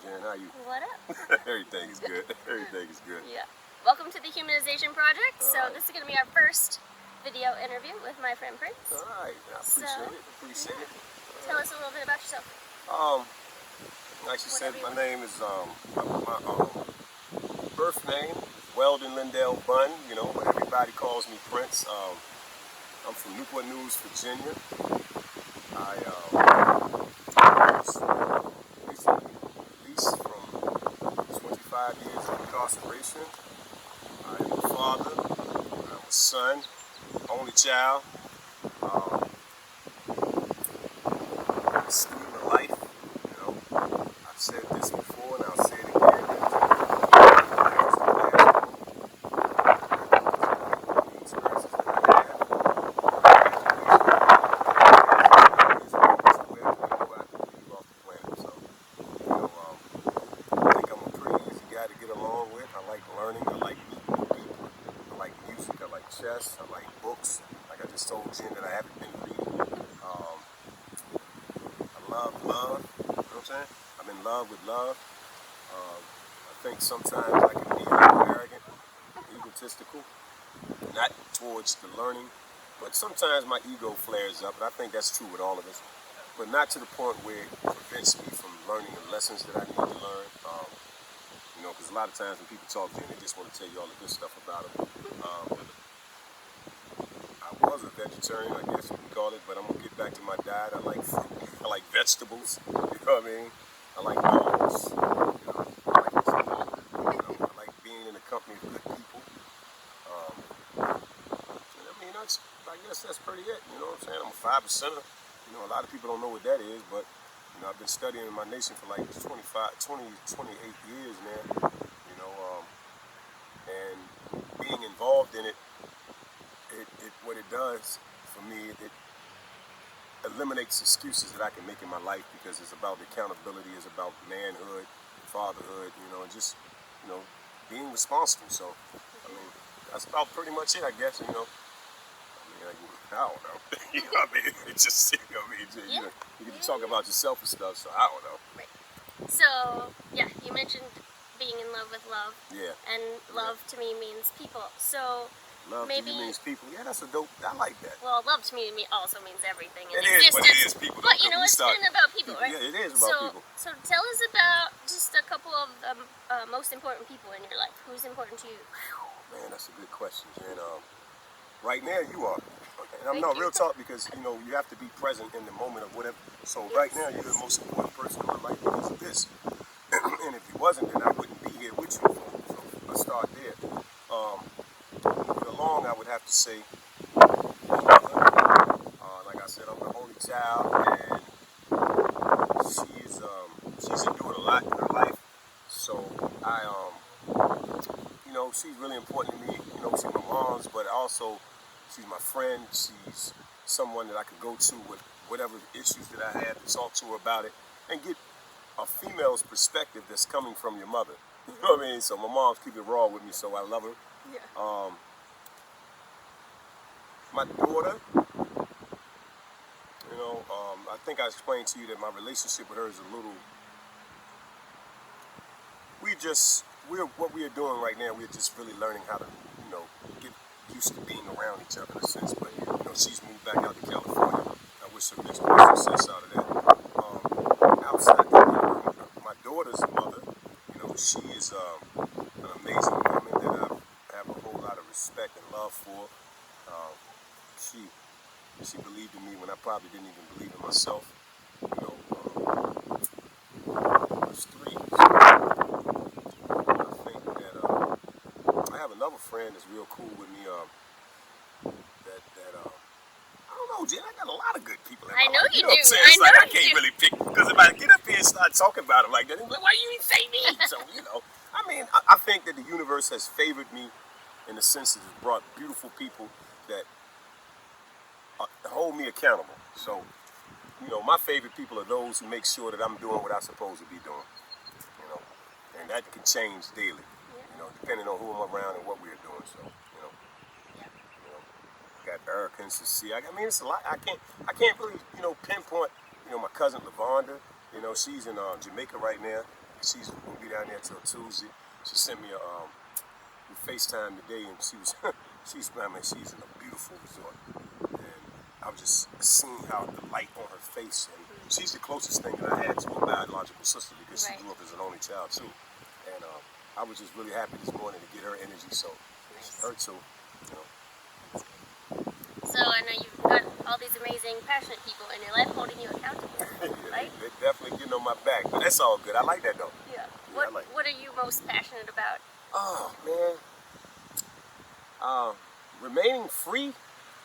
Jen. How you? What up? Everything is good. Everything is good. Yeah. Welcome to the Humanization Project. All So right. this is going to be our first video interview with my friend Prince. All right. I appreciate it. Tell us a little bit about yourself. Like she said, Whatever my name is my birth name is Weldon Lindell Bunn. You know, but everybody calls me Prince. I'm from Newport News, Virginia. I was recently released from 25 years of incarceration. I am a father. I'm a son, only child. I'm a student of life. You know, I've said this before, and I'll say it again. Chess. I like books. Like I just told Jen that I haven't been reading. I love love. You know what I'm saying? I'm in love with love. I think sometimes I can be a little arrogant, egotistical, not towards the learning, but sometimes my ego flares up, and I think that's true with all of us. But not to the point where it prevents me from learning the lessons that I need to learn. You know, because a lot of times when people talk to you, they just want to tell you all the good stuff about them. I was a vegetarian, I guess you can call it, but I'm going to get back to my diet. I like fruit. I like vegetables. You know what I mean? I like dogs. You know, I like tea. I like being in the company of good people. And I mean, I guess that's pretty it. You know what I'm saying? I'm a 5%er. You know, a lot of people don't know what that is, but, you know, I've been studying my nation for like 28 years, man. You know, and being involved in it, what it does for me, it eliminates excuses that I can make in my life, because it's about accountability, it's about manhood, fatherhood, you know, and just, you know, being responsible. So, I mean, that's about pretty much it, I guess, you know. I don't know. You know what I mean? It's just, you know what I mean? You get to talk about yourself and stuff, so I don't know. Right. So, yeah, you mentioned being in love with love. Yeah. And love to me means people. So, love maybe, to you means people. Yeah, that's a dope. I like that. Well, love to me also means everything. It is, but it is people. But you know, it's been about people, right? Yeah, it is about people. So tell us about just a couple of the most important people in your life. Who's important to you? Man, that's a good question, Jen. Right now, you are. And I'm not real talk, because, you know, you have to be present in the moment of whatever. So right now, you're the most important person in my life because of this. And if you wasn't, then I wouldn't be here with you. So let's start there. Along, I would have to say, like I said, I'm the only child, and she's endured a lot in her life. So you know, she's really important to me. You know, she's my mom's, but also she's my friend. She's someone that I could go to with whatever issues that I have, to talk to her about it, and get a female's perspective that's coming from your mother. You know what I mean? So my mom's keeping it raw with me, so I love her. Yeah. My daughter, you know, I think I explained to you that my relationship with her is a little. What we are doing right now, we're just really learning how to, you know, get used to being around each other in a sense. But, you know, she's moved back out to California. I wish her best success out of that. Outside of my daughter's mother, you know, she is an amazing woman that I have a whole lot of respect and love for. She believed in me when I probably didn't even believe in myself. You know, there's three. I think that I have another friend that's real cool with me. I don't know, Jen. I got a lot of good people in my life. I know you do. What I'm saying? It's like I can't really pick, because if I get up here and start talking about them like that, they're like, why you even say me? So, you know, I mean, I think that the universe has favored me in the sense that it's brought beautiful people that hold me accountable. So, you know, my favorite people are those who make sure that I'm doing what I'm supposed to be doing. You know, and that can change daily. You know, depending on who I'm around and what we're doing. So, you know, got arrogance to see. I mean, it's a lot. I can't really, you know, pinpoint. You know, my cousin Lavonda. You know, she's in Jamaica right now. she's gonna be down there till Tuesday. She sent me a FaceTime today, and she was she's she's in a beautiful resort, and I was just seeing how the light on her face, and she's the closest thing that I had to a biological sister because she grew up as an only child too, and I was just really happy this morning to get her energy, so her too, you know. So I know you've got all these amazing, passionate people in your life holding you accountable, Yeah, right? they're definitely getting on my back, but that's all good. I like that though. Yeah. I like it. What are you most passionate about? Oh man, remaining free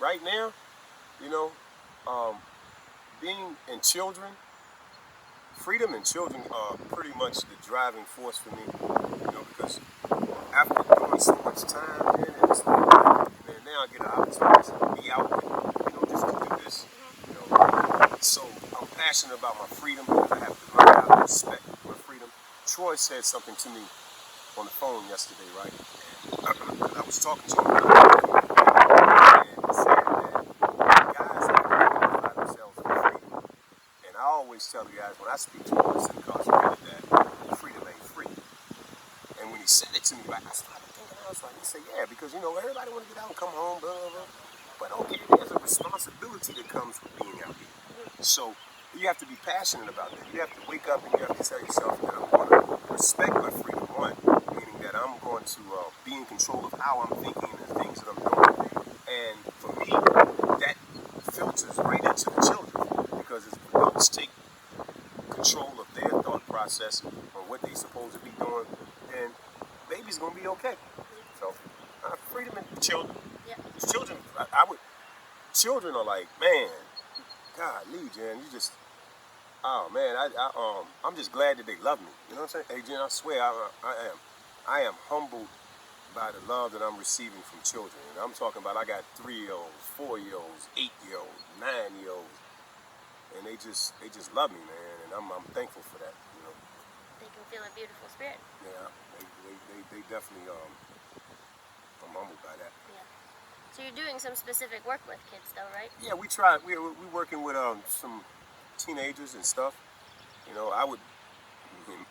right now, you know, um, being in children, freedom and children are pretty much the driving force for me, you know, because after doing so much time, man, and it's like, man, now I get an opportunity to be out and, you know, just to do this, you know. So I'm passionate about my freedom because I have to learn how to respect my freedom. Troy said something to me on the phone yesterday, right? And I was talking to him, and he said that guys have to identify themselves for freedom. And I always tell the guys when I speak to them that's incarcerated that freedom ain't free. And when he said it to me, like, I started thinking, I was like, he said, yeah, because, you know, everybody want to get out and come home, blah, blah, blah. But okay, there's a responsibility that comes with being out here. So you have to be passionate about that. You have to wake up and you have to tell yourself that I'm going to respect my freedom, one, meaning that I'm going to be in control of how I'm thinking and the things that I'm doing. And for me, that filters right into the children because as adults take control of their thought process on what they're supposed to be doing, then baby's gonna be okay. So, freedom and children. Yeah. Children, I would. Children are like, man, golly, Jen, you just. Oh man, I'm just glad that they love me. You know what I'm saying? Hey, Jen, I swear, I am humbled by the love that I'm receiving from children. And I'm talking about, I got 3-year-olds, 4-year-olds, 8-year-olds, 9-year-olds, and they just love me, man. And I'm thankful for that. You know. They can feel a beautiful spirit. Yeah, they definitely, I'm humbled by that. Yeah. So you're doing some specific work with kids, though, right? Yeah, we tried, we're working with some teenagers and stuff. You know, I would,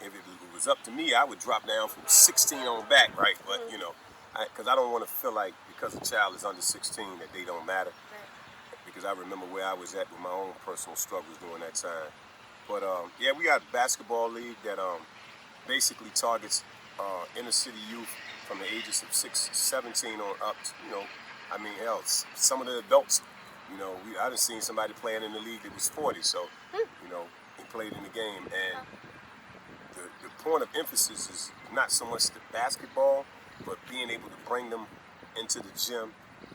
if it was up to me, I would drop down from 16 on back, right? But, you know, because I don't want to feel like because a child is under 16 that they don't matter. Right. Because I remember where I was at with my own personal struggles during that time. But, yeah, we got a basketball league that basically targets inner city youth from the ages of 17 on up to, you know, I mean, hell, some of the adults, you know, I done seen somebody playing in the league that was 40, so, you know, he played in the game. And the point of emphasis is not so much the basketball, but being able to bring them into the gym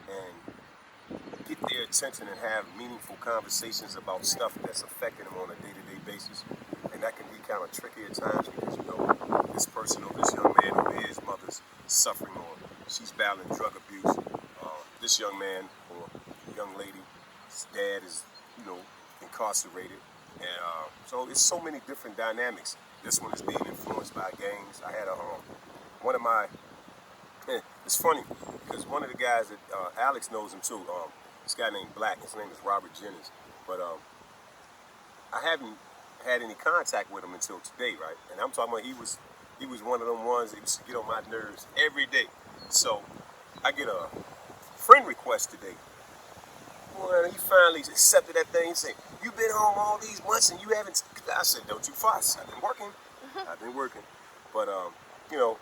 and get their attention and have meaningful conversations about stuff that's affecting them on a day-to-day basis. And that can be kind of tricky at times because, you know, this person or this young man over here, his mother's suffering or she's battling drug abuse. This young man or young lady, his dad is, you know, incarcerated. And so it's so many different dynamics. This one is being influenced by gangs. I had one of my, it's funny because one of the guys that, Alex knows him too, this guy named Black, his name is Robert Jennings. But I haven't had any contact with him until today, right? And I'm talking about he was one of them ones that used to get on my nerves every day. So I get a friend request today. Well, he finally accepted that thing. He said, "You've been home all these months and you haven't." I said, "Don't you fuss. I've been working. I've been working." But you know,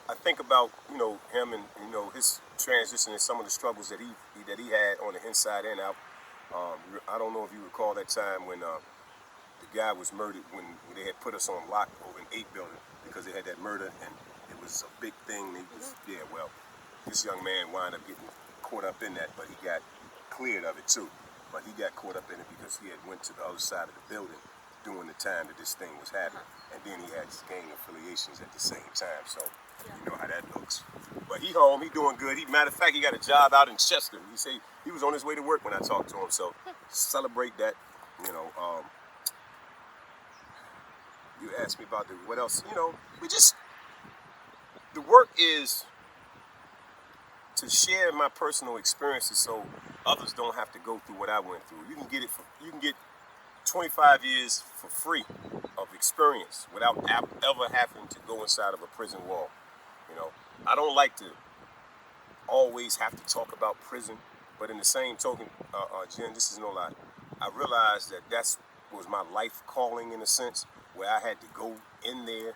I think about, you know, him and, you know, his transition and some of the struggles that he had on the inside and out. I don't know if you recall that time when the guy was murdered when they had put us on lock over in 8 building because they had that murder and it was a big thing. They was, yeah, well, this young man wound up getting caught up in that, but he got cleared of it too. But he got caught up in it because he had went to the other side of the building during the time that this thing was happening. And then he had his gang affiliations at the same time. So you know how that looks. But he home, he doing good. Matter of fact, he got a job out in Chester. He said he was on his way to work when I talked to him. So celebrate that. You know, you asked me about what else. You know, the work is to share my personal experiences so others don't have to go through what I went through. You can get 25 years for free of experience without ever having to go inside of a prison wall. You know, I don't like to always have to talk about prison, but in the same token, Jen, this is no lie. I realized that was my life calling in a sense, where I had to go in there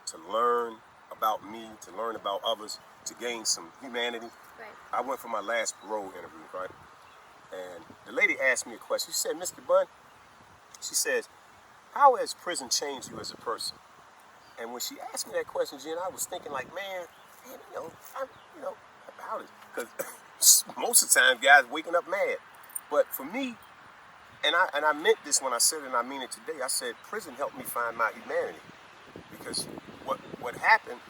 to learn about me, to learn about others, to gain some humanity. Right. I went for my last parole interview, right? And the lady asked me a question. She said, Mr. Bunn, she says, how has prison changed you as a person? And when she asked me that question, Jen, I was thinking like, man, about it. Because most of the time, guys waking up mad. But for me, and I meant this when I said it, and I mean it today. I said prison helped me find my humanity, because what happened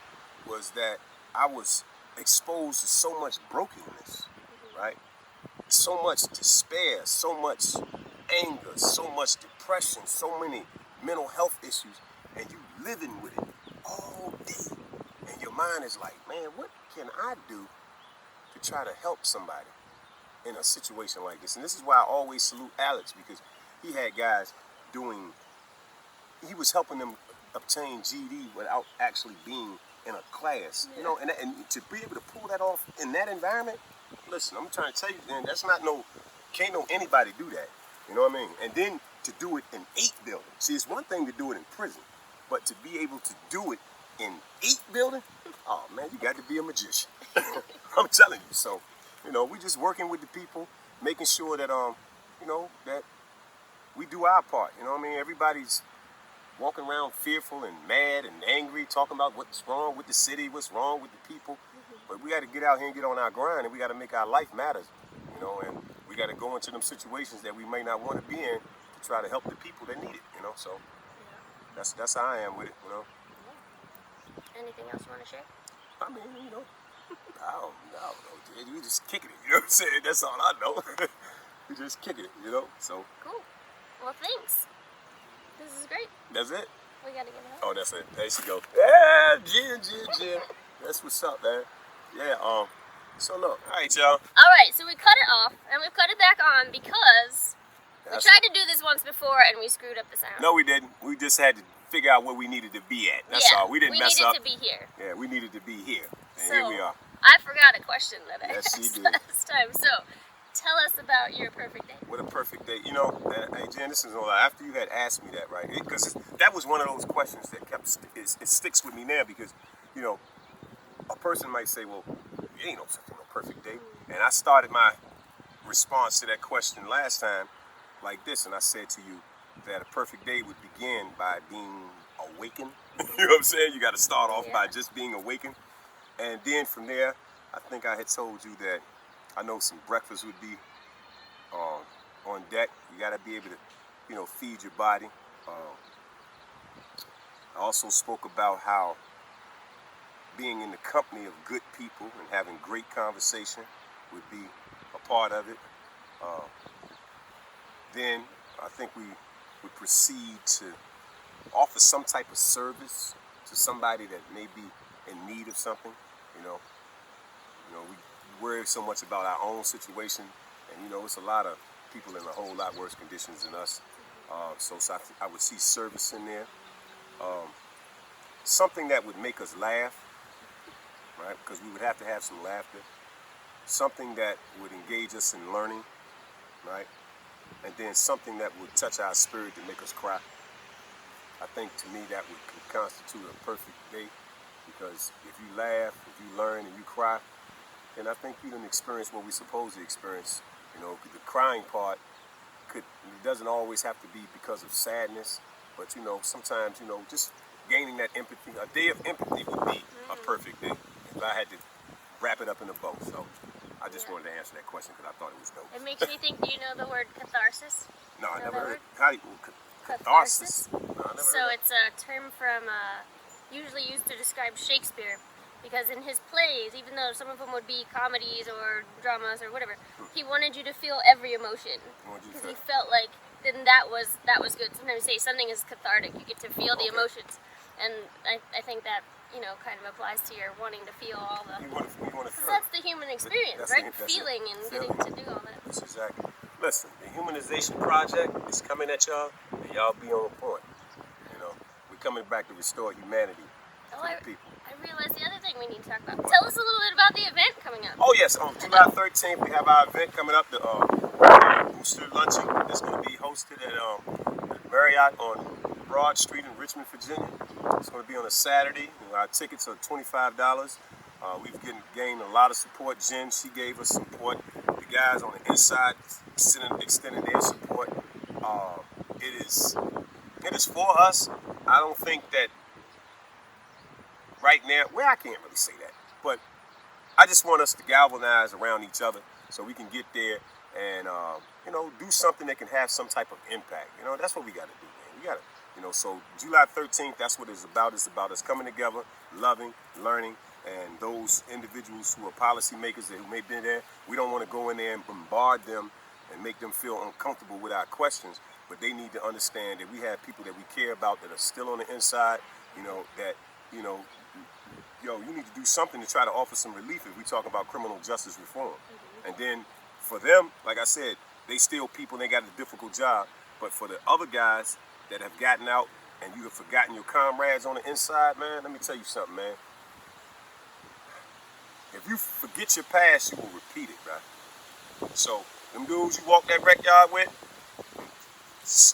was that I was exposed to so much brokenness, right? So much despair, so much anger, so much depression, so many mental health issues, and you living with it all day. And your mind is like, man, what can I do to try to help somebody in a situation like this? And this is why I always salute Alex, because he had guys he was helping them obtain GD without actually being in a class, you know, and to be able to pull that off in that environment. Listen, I'm trying to tell you, man, can't anybody do that. You know what I mean? And then to do it in 8 buildings. See, it's one thing to do it in prison, but to be able to do it in 8 buildings, oh man, you got to be a magician. I'm telling you. So, you know, we just working with the people, making sure that that we do our part. You know what I mean? Everybody's walking around fearful and mad and angry, talking about what's wrong with the city, what's wrong with the people. But we got to get out here and get on our grind, and we got to make our life matters, you know, and we got to go into them situations that we may not want to be in to try to help the people that need it, you know. So that's how I am with it, you know. Anything else you want to share? I mean, you know, I don't know. We just kicking it, you know what I'm saying? That's all I know. We just kicking it, you know. So cool. Well, thanks. This is great. That's it? We gotta give it up. Oh, that's it. There she go. Yeah, Jen. That's what's up, man. Yeah, so look, all right, y'all. All right, so we cut it off, and we've cut it back on because we tried to do this once before, and we screwed up the sound. No, we didn't. We just had to figure out where we needed to be at. That's all. We didn't mess up. We needed to be here. Yeah, we needed to be here. And so, here we are. I forgot a question that I Yes, asked you did. last time. So, tell us about your perfect day. What a perfect day. You know, hey, Jen, this is all after you had asked me that, right? Because that was one of those questions that it sticks with me now, because, you know, a person might say, well, you ain't no perfect day. And I started my response to that question last time like this, and I said to you that a perfect day would begin by being awakened. You know what I'm saying? You got to start off by just being awakened. And then from there, I think I had told you that I know some breakfast would be on deck. You got to be able to, you know, feed your body. I also spoke about how being in the company of good people and having great conversation would be a part of it. Then I think we would proceed to offer some type of service to somebody that may be in need of something. You know, we worry so much about our own situation, and you know, it's a lot of people in a whole lot worse conditions than us. So I would see service in there. Something that would make us laugh, right? Because we would have to have some laughter. Something that would engage us in learning, right? And then something that would touch our spirit to make us cry. I think to me that would constitute a perfect day, because if you laugh, if you learn, and you cry, then I think you done experience what we're supposed to experience. You know, the crying part it doesn't always have to be because of sadness, but you know, sometimes, you know, just gaining that empathy. A day of empathy would be a perfect day if I had to wrap it up in a bow. So I just wanted to answer that question because I thought it was dope. It makes me think, do you know the word catharsis? No, I know never that heard word? it. How do you, catharsis? No, I never So heard it's a term from, usually used to describe Shakespeare, because in his plays, even though some of them would be comedies or dramas or whatever, he wanted you to feel every emotion, because he felt like then that was good. Sometimes you say something is cathartic, you get to feel the emotions, and I think that, you know, kind of applies to your wanting to feel all the, because that's the human experience, right? Feeling and getting to do all that. That's exactly. Listen, the Humanization project is coming at y'all, and y'all be on point, you know. We're coming back to restore humanity Oh, to the people. I realized the other thing we need to talk about. Tell us a little bit about the event coming up. Oh yes, on July 13th we have our event coming up, the Booster Luncheon. It's going to be hosted at Marriott on Broad Street in Richmond, Virginia. It's going to be on a Saturday. Our tickets are $25. We've gained a lot of support. Jen, she gave us support. The guys on the inside extending their support. It is for us. I don't think that right now, well, I can't really say that, but I just want us to galvanize around each other so we can get there and, do something that can have some type of impact. That's what we got to do, man. We got to, so July 13th, that's what it's about. It's about us coming together, loving, learning, and those individuals who are policymakers who may be there, we don't want to go in there and bombard them and make them feel uncomfortable with our questions, but they need to understand that we have people that we care about that are still on the inside, that, you need to do something to try to offer some relief if we talk about criminal justice reform. And then for them, like I said, they still people and they got a difficult job. But for the other guys that have gotten out and you have forgotten your comrades on the inside, man, let me tell you something, man. If you forget your past, you will repeat it, right? So them dudes you walked that rec yard with,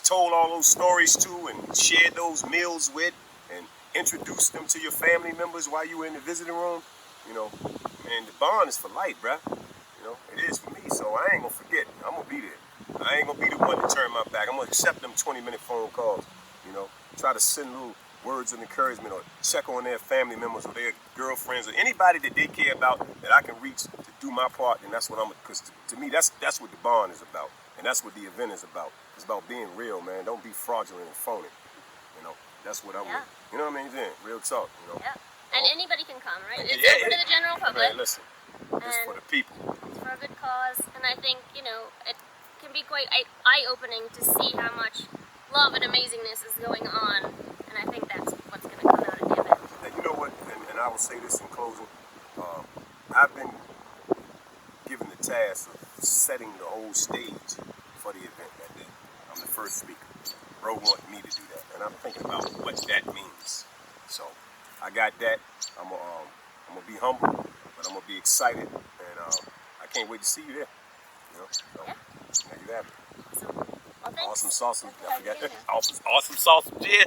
told all those stories to and shared those meals with and introduced them to your family members while you were in the visiting room, man, the bond is for life, bruh. It is for me, so I ain't gonna forget. I'm gonna be there. I ain't gonna be the one to turn my back. I'm gonna accept them 20-minute phone calls, try to send little words of encouragement or check on their family members or their girlfriends or anybody that they care about that I can reach to do my part. And that's what because to me, that's what the bond is about. And that's what the event is about. It's about being real, man. Don't be fraudulent and phony. That's what I'm with. You know what I mean? Jen? Real talk, Yeah. And anybody can come, right? It's open to the general public. Man, listen, it's for the people. It's for a good cause. And I think, it can be quite eye-opening to see how much love and amazingness is going on. And I think that's what's going to come out of the event. And you know what? And I will say this in closing. I've been given the task of setting the whole stage for the event that day. I'm the first speaker. Bro wanted me to do that, and I'm thinking about what that means. So I got that. I'm gonna be humble, but I'm gonna be excited, and I can't wait to see you there. So there you have it. Awesome. Well, thanks. Awesome sauce. I forgot that. Awesome sauce, yeah.